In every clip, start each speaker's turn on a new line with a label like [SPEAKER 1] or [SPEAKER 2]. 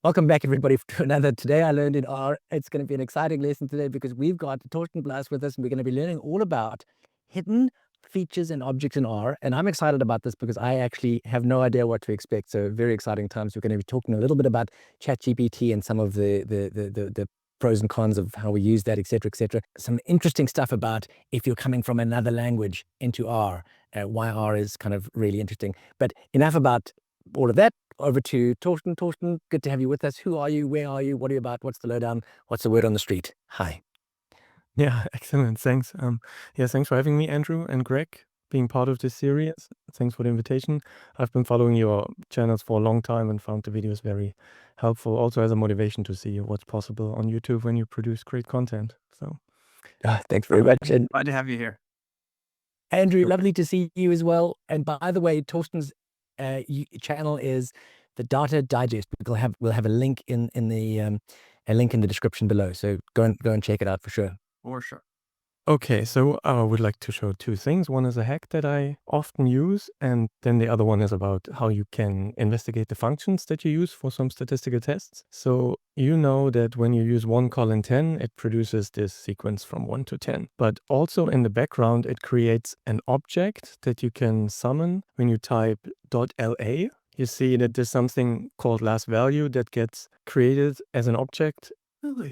[SPEAKER 1] Welcome back, everybody, to another Today I Learned in R. It's going to be an exciting lesson today because we've got Torsten Blas with us, and we're going to be learning all about hidden features and objects in R. And I'm excited about this because I actually have no idea what to expect. So very exciting times. We're going to be talking a little bit about ChatGPT and some of the pros and cons of how we use that, et cetera, et cetera. Some interesting stuff about if you're coming from another language into R, why R is kind of really interesting. But enough about all of that. Over to Torsten. Torsten, good to have you with us. Who are you? Where are you? What are you about? What's the lowdown? What's the word on the street? Hi.
[SPEAKER 2] Yeah, excellent. Thanks. Thanks for having me, Andrew and Greg, being part of this series. Thanks for the invitation. I've been following your channels for a long time and found the videos very helpful, also as a motivation to see what's possible on YouTube when you produce great content. So,
[SPEAKER 1] Thanks very much. And
[SPEAKER 3] glad to have you here.
[SPEAKER 1] Andrew, lovely to see you as well. And by the way, Torsten's channel is the Data Digest. We'll have a link in the description below. So go and check it out for sure.
[SPEAKER 3] For sure.
[SPEAKER 2] okay, so I would like to show two things. One is a hack that I often use, and then the other one is about how you can investigate the functions that you use for some statistical tests. So you know that when you use 1:10, it produces this sequence from 1 to 10. But also in the background, it creates an object that you can summon when you type .la. You see that there's something called last value that gets created as an object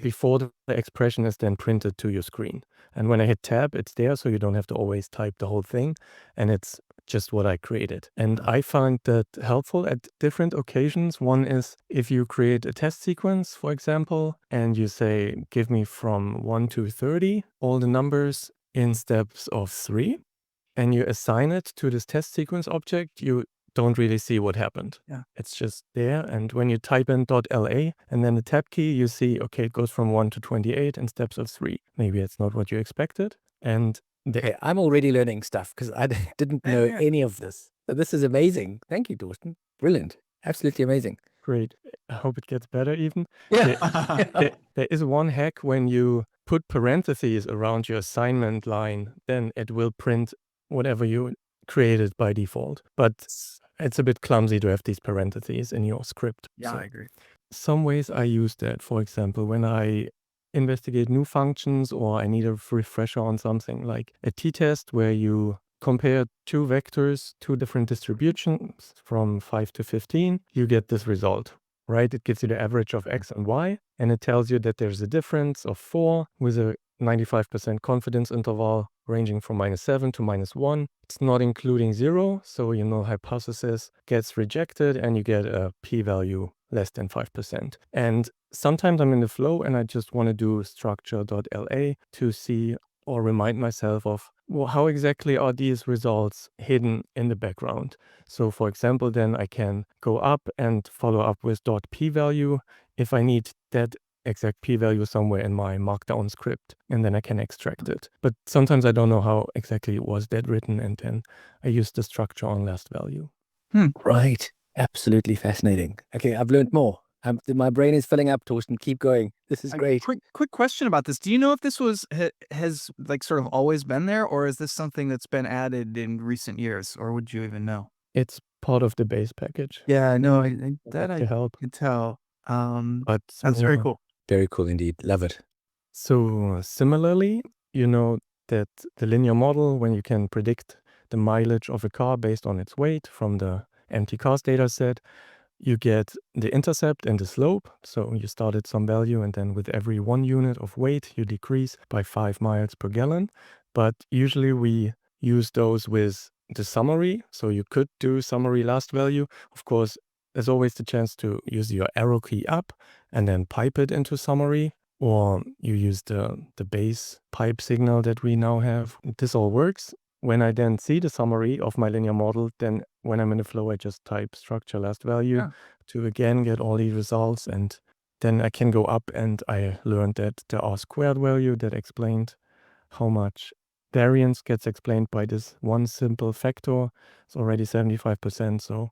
[SPEAKER 2] before the expression is then printed to your screen. And when I hit tab, it's there, so you don't have to always type the whole thing. And it's just what I created. And I find that helpful at different occasions. One is if you create a test sequence, for example, and you say, give me from 1 to 30, all the numbers in steps of 3, and you assign it to this test sequence object, you don't really see what happened.
[SPEAKER 3] Yeah.
[SPEAKER 2] It's just there. And when you type in .la and then the tab key, you see, okay, it goes from 1 to 28 in steps of 3. Maybe it's not what you expected. And
[SPEAKER 1] Okay, I'm already learning stuff because I didn't know any of this. So this is amazing. Thank you, Torsten. Brilliant. Absolutely amazing.
[SPEAKER 2] great. I hope it gets better even.
[SPEAKER 1] Yeah.
[SPEAKER 2] There is one hack when you put parentheses around your assignment line, then it will print whatever you created by default. But it's a bit clumsy to have these parentheses in your script.
[SPEAKER 3] Yeah,
[SPEAKER 2] So
[SPEAKER 3] I agree.
[SPEAKER 2] some ways I use that, for example, when I investigate new functions or I need a refresher on something like a t-test where you compare two vectors, two different distributions from 5 to 15, you get this result, right? It gives you the average of x and y, and it tells you that there's a difference of 4 with a 95% confidence interval ranging from -7 to -1. It's not including 0, so hypothesis gets rejected and you get a p-value less than 5%. And sometimes I'm in the flow and I just want to do structure.la to see or remind myself of, well, how exactly are these results hidden in the background? So for example, then I can go up and follow up with .p-value if I need that exact p-value somewhere in my markdown script, and then I can extract it. But sometimes I don't know how exactly was that written, and then I use the structure on last value.
[SPEAKER 1] Right. Absolutely fascinating. Okay, I've learned more. My brain is filling up, Torsten. Keep going. This is great.
[SPEAKER 3] Quick question about this. Do you know if this has like sort of always been there, or is this something that's been added in recent years, or would you even know?
[SPEAKER 2] It's part of the base package.
[SPEAKER 3] Yeah, no,
[SPEAKER 2] That to help.
[SPEAKER 3] can tell.
[SPEAKER 2] But
[SPEAKER 3] That's very cool.
[SPEAKER 1] Very cool indeed. Love it.
[SPEAKER 2] So similarly, you know that the linear model, when you can predict the mileage of a car based on its weight from the empty cars data set, you get the intercept and the slope. So you start at some value, and then with every 1 unit of weight, you decrease by 5 miles per gallon. But usually we use those with the summary. So you could do summary last value. Of course, there's always the chance to use your arrow key up and then pipe it into summary, or you use the base pipe signal that we now have. This all works. When I then see the summary of my linear model, then when I'm in the flow, I just type structure last value to again get all these results. And then I can go up, and I learned that the R squared value that explained how much variance gets explained by this one simple factor is already 75%. So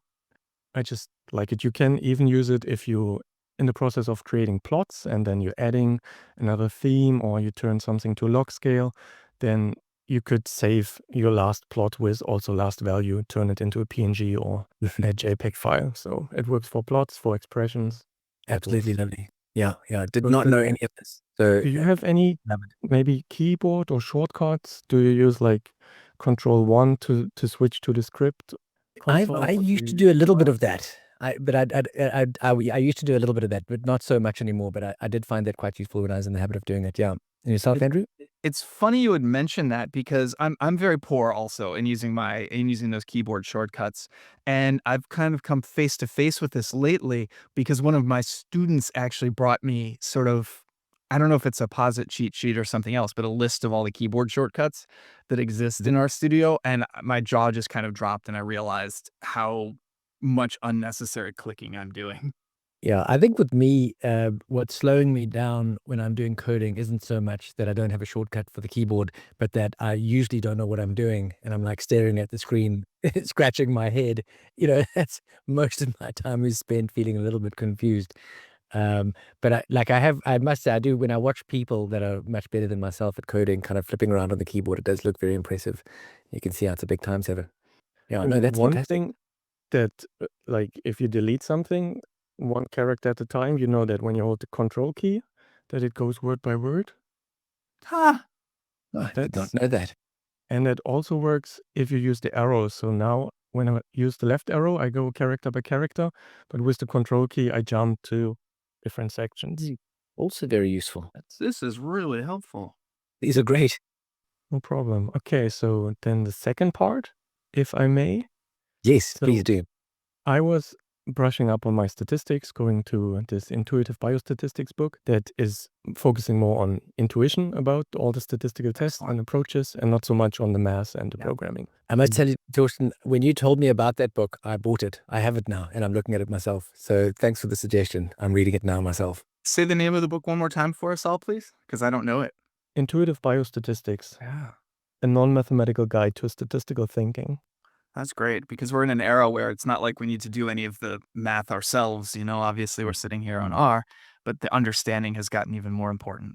[SPEAKER 2] I just like it. You can even use it if you in the process of creating plots and then you're adding another theme or you turn something to log scale, then you could save your last plot with also last value, turn it into a PNG or a JPEG file. So it works for plots, for expressions.
[SPEAKER 1] Absolutely lovely. Yeah, yeah. Did
[SPEAKER 2] So
[SPEAKER 1] not know any of this. So
[SPEAKER 2] do you have any
[SPEAKER 1] love it.
[SPEAKER 2] maybe keyboard or shortcuts? Do you use like Control 1 to switch to the script console?
[SPEAKER 1] I
[SPEAKER 2] or do
[SPEAKER 1] used to
[SPEAKER 2] you
[SPEAKER 1] do a
[SPEAKER 2] use
[SPEAKER 1] little bit
[SPEAKER 2] mouse?
[SPEAKER 1] of that. I used to do a little bit of that, but not so much anymore. But I did find that quite useful when I was in the habit of doing it. Yeah. And yourself,
[SPEAKER 3] It-
[SPEAKER 1] Andrew?
[SPEAKER 3] It's funny you would mention that because I'm very poor also in using those keyboard shortcuts. And I've kind of come face to face with this lately because one of my students actually brought me sort of, I don't know if it's a posit cheat sheet or something else, but a list of all the keyboard shortcuts that exist in our studio. And my jaw just kind of dropped and I realized how much unnecessary clicking I'm doing.
[SPEAKER 1] Yeah, I think with me, what's slowing me down when I'm doing coding isn't so much that I don't have a shortcut for the keyboard, but that I usually don't know what I'm doing, and I'm like staring at the screen, scratching my head. That's most of my time is spent feeling a little bit confused. But I must say, I do when I watch people that are much better than myself at coding, kind of flipping around on the keyboard. It does look very impressive. You can see how it's a big time saver. Yeah, no, that's
[SPEAKER 2] One
[SPEAKER 1] fantastic.
[SPEAKER 2] thing that like if you delete something one character at a time, you know that when you hold the Control key, that it goes word by word.
[SPEAKER 3] Huh.
[SPEAKER 1] Oh, I did
[SPEAKER 2] That's
[SPEAKER 1] not know that.
[SPEAKER 2] and it also works if you use the arrows. So now when I use the left arrow, I go character by character, but with the Control key, I jump to different sections.
[SPEAKER 1] Also very useful.
[SPEAKER 3] This is really helpful.
[SPEAKER 1] These are great.
[SPEAKER 2] No problem. Okay, so then the second part, if I may.
[SPEAKER 1] Yes, please
[SPEAKER 2] So
[SPEAKER 1] do.
[SPEAKER 2] I was brushing up on my statistics, going to this intuitive biostatistics book that is focusing more on intuition about all the statistical tests and approaches and not so much on the math and the programming.
[SPEAKER 1] I must tell you, Torsten, when you told me about that book, I bought it. I have it now, and I'm looking at it myself. So thanks for the suggestion. I'm reading it now myself.
[SPEAKER 3] Say the name of the book one more time for us all, please, because I don't know it.
[SPEAKER 2] Intuitive biostatistics,
[SPEAKER 3] Yeah.
[SPEAKER 2] a non-mathematical guide to statistical thinking.
[SPEAKER 3] That's great because we're in an era where it's not like we need to do any of the math ourselves. Obviously we're sitting here on R, but the understanding has gotten even more important.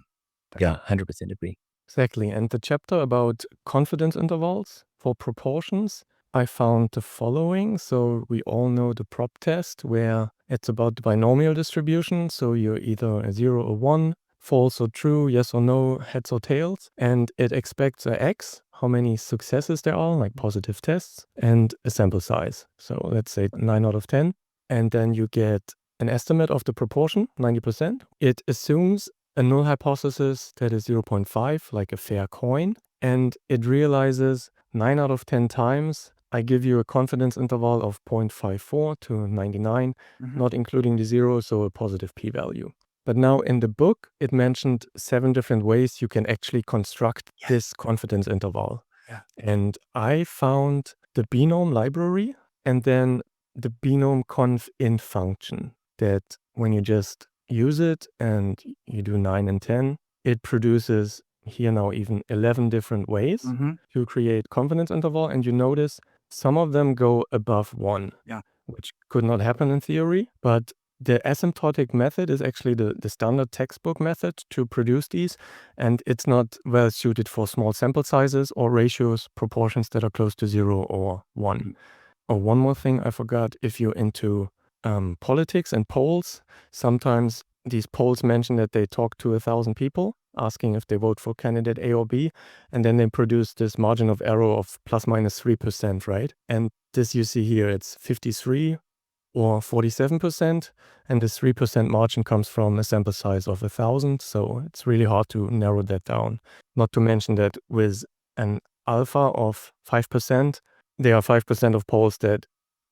[SPEAKER 1] Yeah, 100% agree.
[SPEAKER 2] Exactly. And the chapter about confidence intervals for proportions, I found the following. So we all know the prop test where it's about the binomial distribution. So you're either a 0 or 1, false or true, yes or no, heads or tails. And it expects a x, how many successes there are, like positive tests, and a sample size. So let's say 9 out of 10. And then you get an estimate of the proportion, 90%. It assumes a null hypothesis that is 0.5, like a fair coin, and it realizes 9 out of 10 times I give you a confidence interval of 0.54 to 99, not including the zero, so a positive p-value. But now in the book, it mentioned 7 different ways you can actually construct this confidence interval.
[SPEAKER 3] Yeah.
[SPEAKER 2] And I found the binom library and then the binom conf in function that when you just use it and you do 9 and 10, it produces here now even 11 different ways to create confidence interval. And you notice some of them go above 1, which could not happen in theory. But the asymptotic method is actually the standard textbook method to produce these. And it's not well suited for small sample sizes or ratios, proportions that are close to 0 or 1. Oh, one more thing I forgot. If you're into politics and polls, sometimes these polls mention that they talk to 1,000 people asking if they vote for candidate A or B, and then they produce this margin of error of plus minus 3%, right? And this you see here, it's 53 or 47%, and this 3% margin comes from a sample size of 1,000, so it's really hard to narrow that down. Not to mention that with an alpha of 5%, there are 5% of polls that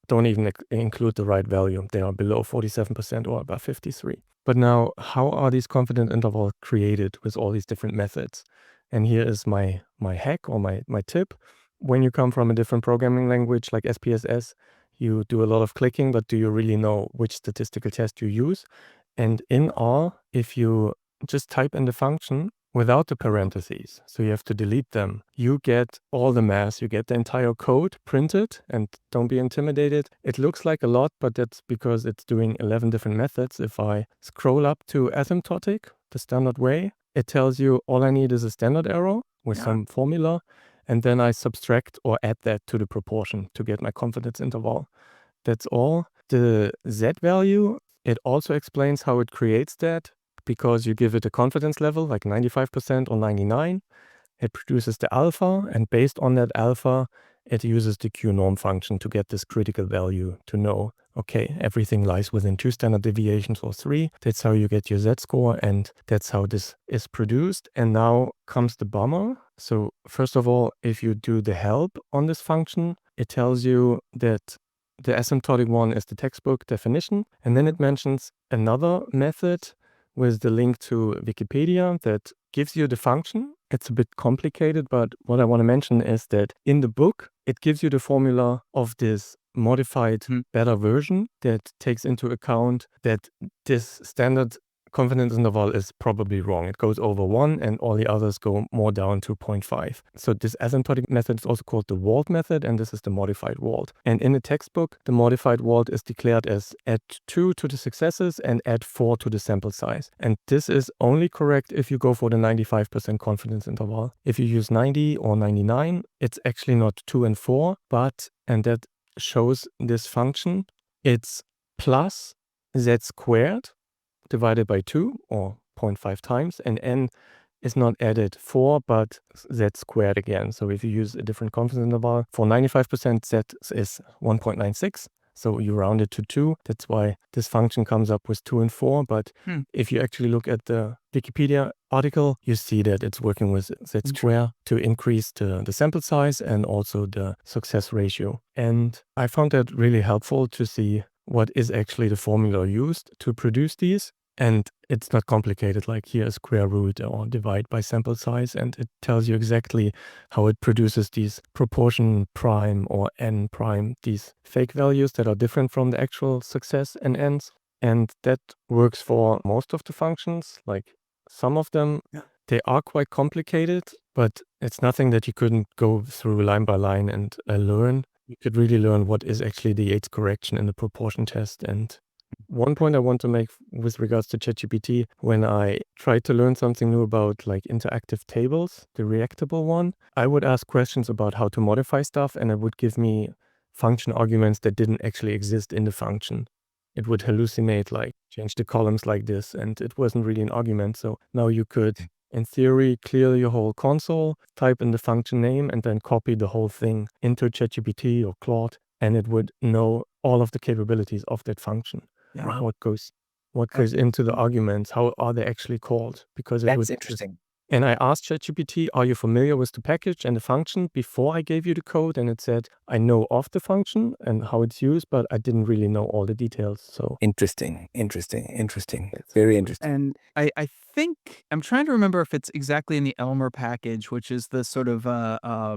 [SPEAKER 2] don't even include the right value. They are below 47% or above 53. But now, how are these confidence intervals created with all these different methods? And here is my hack or my tip. When you come from a different programming language like SPSS, you do a lot of clicking, but do you really know which statistical test you use? And in R, if you just type in the function without the parentheses, so you have to delete them, you get all the math, you get the entire code printed, and don't be intimidated. It looks like a lot, but that's because it's doing 11 different methods. If I scroll up to asymptotic, the standard way, it tells you all I need is a standard arrow with some formula, and then I subtract or add that to the proportion to get my confidence interval. That's all. The Z value, it also explains how it creates that, because you give it a confidence level like 95% or 99. It produces the alpha, and based on that alpha, it uses the Q-norm function to get this critical value to know, okay, everything lies within 2 standard deviations or 3. That's how you get your Z-score, and that's how this is produced. And now comes the bummer. So first of all, if you do the help on this function, it tells you that the asymptotic one is the textbook definition, and then it mentions another method with the link to Wikipedia that gives you the function. It's a bit complicated, but what I want to mention is that in the book, it gives you the formula of this modified better version that takes into account that this standard confidence interval is probably wrong. It goes over 1 and all the others go more down to 0.5. So this asymptotic method is also called the Wald method, and this is the modified Wald. And in the textbook, the modified Wald is declared as add 2 to the successes and add 4 to the sample size. And this is only correct if you go for the 95% confidence interval. If you use 90 or 99, it's actually not 2 and 4, but, and that shows this function, it's plus z squared divided by 2 or 0.5 times, and n is not added 4 but z squared again. So if you use a different confidence interval, for 95% z is 1.96, so you round it to 2. That's why this function comes up with 2 and 4. But if you actually look at the Wikipedia article, you see that it's working with z squared to increase the sample size and also the success ratio. And I found that really helpful to see what is actually the formula used to produce these. And it's not complicated, like here a square root or divide by sample size, and it tells you exactly how it produces these proportion prime or n prime, these fake values that are different from the actual success and n's. And that works for most of the functions. Like some of them, they are quite complicated, but it's nothing that you couldn't go through line by line and learn. You could really learn what is actually the Yates correction in the proportion test. And one point I want to make with regards to ChatGPT, when I tried to learn something new about like interactive tables, the reactable one, I would ask questions about how to modify stuff, and it would give me function arguments that didn't actually exist in the function. It would hallucinate, like change the columns like this, and it wasn't really an argument. So now you could, in theory, clear your whole console, type in the function name, and then copy the whole thing into ChatGPT or Claude, and it would know all of the capabilities of that function.
[SPEAKER 1] Yeah.
[SPEAKER 2] What goes into the arguments, how are they actually called? Because it was
[SPEAKER 1] interesting.
[SPEAKER 2] And I asked ChatGPT, are you familiar with the package and the function before I gave you the code? And it said, I know of the function and how it's used, but I didn't really know all the details. So
[SPEAKER 1] Interesting. Very interesting.
[SPEAKER 3] And I think I'm trying to remember if it's exactly in the Elmer package, which is the sort of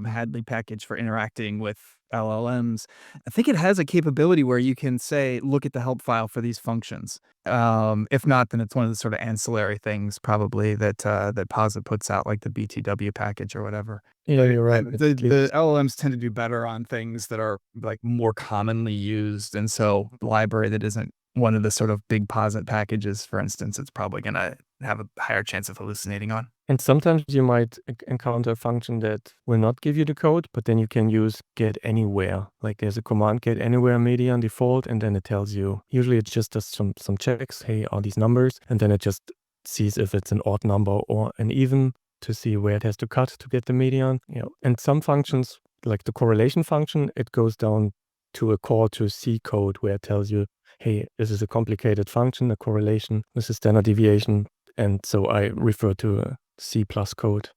[SPEAKER 3] Hadley package for interacting with LLMs. I think it has a capability where you can say, look at the help file for these functions. If not, then it's one of the sort of ancillary things probably that that Posit puts out, like the BTW package or whatever.
[SPEAKER 2] yeah, you're right.
[SPEAKER 3] The LLMs tend to do better on things that are like more commonly used, and so library that isn't one of the sort of big Posit packages, for instance, it's probably going to have a higher chance of hallucinating on.
[SPEAKER 2] And sometimes you might encounter a function that will not give you the code, but then you can use get anywhere. Like there's a command get anywhere median default, and then it tells you, usually it just does some checks, hey, are these numbers? And then it just sees if it's an odd number or an even to see where it has to cut to get the median. And some functions, like the correlation function, it goes down to a call to C code where it tells you, hey, this is a complicated function, a correlation with a standard deviation. And so I refer to a C+ code.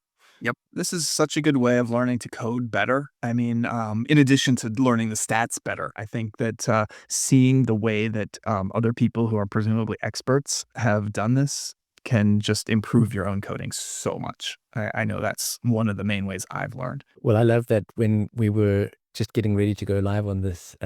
[SPEAKER 3] Yep. This is such a good way of learning to code better. I mean, in addition to learning the stats better, I think that seeing the way that other people who are presumably experts have done this can just improve your own coding so much. I know that's one of the main ways I've learned.
[SPEAKER 1] Well, I love that when we were just getting ready to go live on this,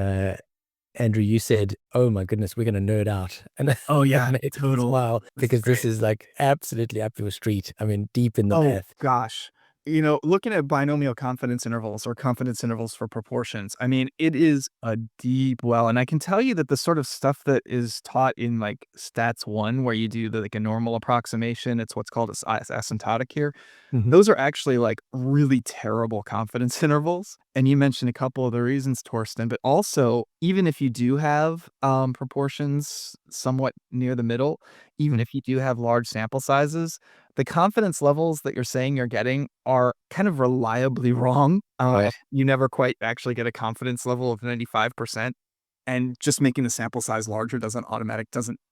[SPEAKER 1] Andrew, you said, oh my goodness, we're going to nerd out. And
[SPEAKER 3] Oh, yeah,
[SPEAKER 1] it took a while because this is like absolutely up your street. I mean, deep in the math.
[SPEAKER 3] Gosh. You know, looking at binomial confidence intervals or confidence intervals for proportions, I mean, it is a deep well. And I can tell you that the sort of stuff that is taught in like stats 1, where you do like a normal approximation, it's what's called asymptotic here.
[SPEAKER 2] Mhm.
[SPEAKER 3] Those are actually like really terrible confidence intervals. And you mentioned a couple of the reasons, Torsten, but also, even if you do have proportions somewhat near the middle, even if you do have large sample sizes, the confidence levels that you're saying you're getting are kind of reliably wrong.
[SPEAKER 1] Right.
[SPEAKER 3] You never quite actually get a confidence level of 95%. And just making the sample size larger doesn't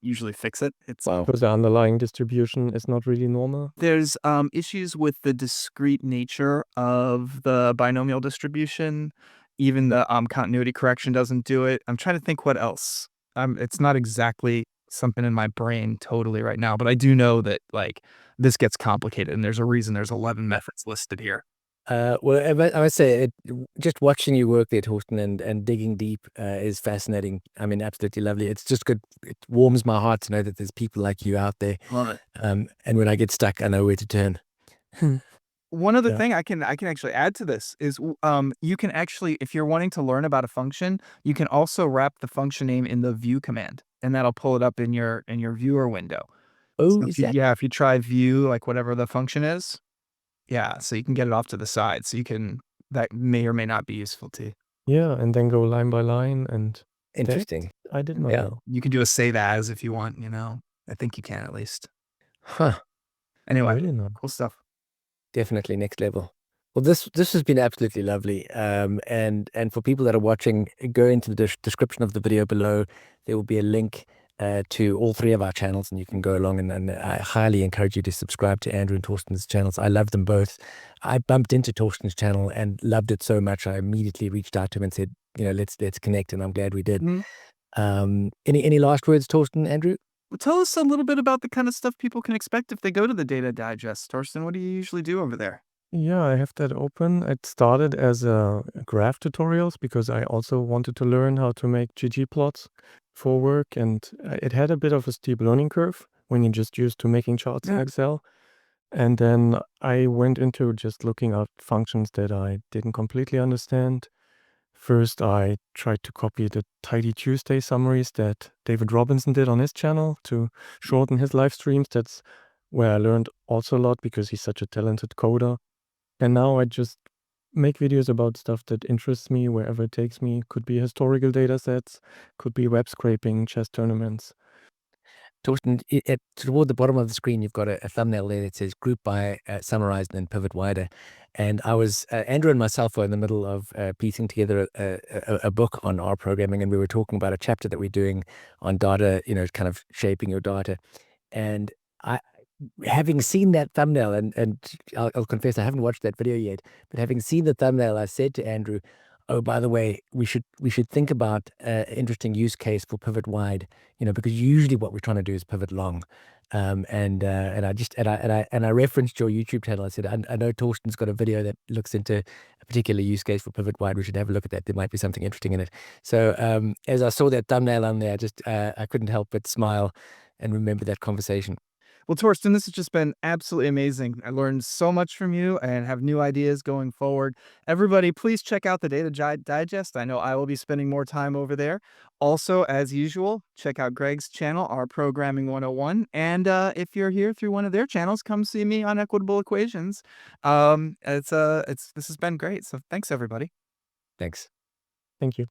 [SPEAKER 3] usually fix it.
[SPEAKER 1] Wow.
[SPEAKER 2] Because the underlying distribution is not really normal.
[SPEAKER 3] There's issues with the discrete nature of the binomial distribution. Even the continuity correction doesn't do it. I'm trying to think what else. It's not exactly something in my brain totally right now, but I do know that like this gets complicated, and there's a reason there's 11 methods listed here.
[SPEAKER 1] Well, I must say, just watching you work there, Torsten, and digging deep is fascinating. I mean, absolutely lovely. It's just good. It warms my heart to know that there's people like you out there.
[SPEAKER 3] Love it.
[SPEAKER 1] And when I get stuck, I know where to turn.
[SPEAKER 3] One other
[SPEAKER 2] Yeah.
[SPEAKER 3] thing I can actually add to this is you can actually, if you're wanting to learn about a function, you can also wrap the function name in the view command, and that'll pull it up in your viewer window.
[SPEAKER 1] Oh,
[SPEAKER 3] So
[SPEAKER 1] is that?
[SPEAKER 3] if you try view, like whatever the function is, yeah, so you can get it off to the side. So that may or may not be useful to you.
[SPEAKER 2] Yeah, and then go line by line, and
[SPEAKER 1] Interesting.
[SPEAKER 2] I did not
[SPEAKER 1] Yeah.
[SPEAKER 2] know.
[SPEAKER 3] You can do a save as if you want, I think you can at least.
[SPEAKER 1] Huh.
[SPEAKER 3] Anyway,
[SPEAKER 2] Really not.
[SPEAKER 3] cool stuff.
[SPEAKER 1] Definitely next level. Well, this has been absolutely lovely. And for people that are watching, go into the description of the video below. There will be a link to all three of our channels, and you can go along. And I highly encourage you to subscribe to Andrew and Torsten's channels. I love them both. I bumped into Torsten's channel and loved it so much. I immediately reached out to him and said, let's connect, and I'm glad we did. Any last words, Torsten, Andrew?
[SPEAKER 3] Well, tell us a little bit about the kind of stuff people can expect if they go to the Data Digest. Torsten, what do you usually do over there?
[SPEAKER 2] Yeah, I have that open. It started as a graph tutorials because I also wanted to learn how to make ggplots for work, and it had a bit of a steep learning curve when you're just used to making charts in
[SPEAKER 3] Yeah.
[SPEAKER 2] Excel. And then I went into just looking at functions that I didn't completely understand. First, I tried to copy the Tidy Tuesday summaries that David Robinson did on his channel to shorten his live streams. That's where I learned also a lot because he's such a talented coder. And now I just make videos about stuff that interests me wherever it takes me. Could be historical data sets, could be web scraping, chess tournaments.
[SPEAKER 1] Torsten, toward the bottom of the screen, you've got a thumbnail there that says group by, summarized, and then pivot wider. And I was, Andrew and myself were in the middle of piecing together a book on R programming, and we were talking about a chapter that we're doing on data, kind of shaping your data. And having seen that thumbnail, and I'll confess I haven't watched that video yet, but having seen the thumbnail, I said to Andrew, "Oh, by the way, we should think about an interesting use case for pivot wide, because usually what we're trying to do is pivot long." And I referenced your YouTube channel. I said, I know Torsten's got a video that looks into a particular use case for pivot wide. We should have a look at that. There might be something interesting in it. So as I saw that thumbnail on there, I couldn't help but smile and remember that conversation.
[SPEAKER 3] Well, Torsten, this has just been absolutely amazing. I learned so much from you and have new ideas going forward. Everybody, please check out the Data Digest. I know I will be spending more time over there. Also, as usual, check out Greg's channel, our Programming 101. And if you're here through one of their channels, come see me on Equitable Equations. This has been great. So thanks, everybody.
[SPEAKER 1] Thanks.
[SPEAKER 2] Thank you.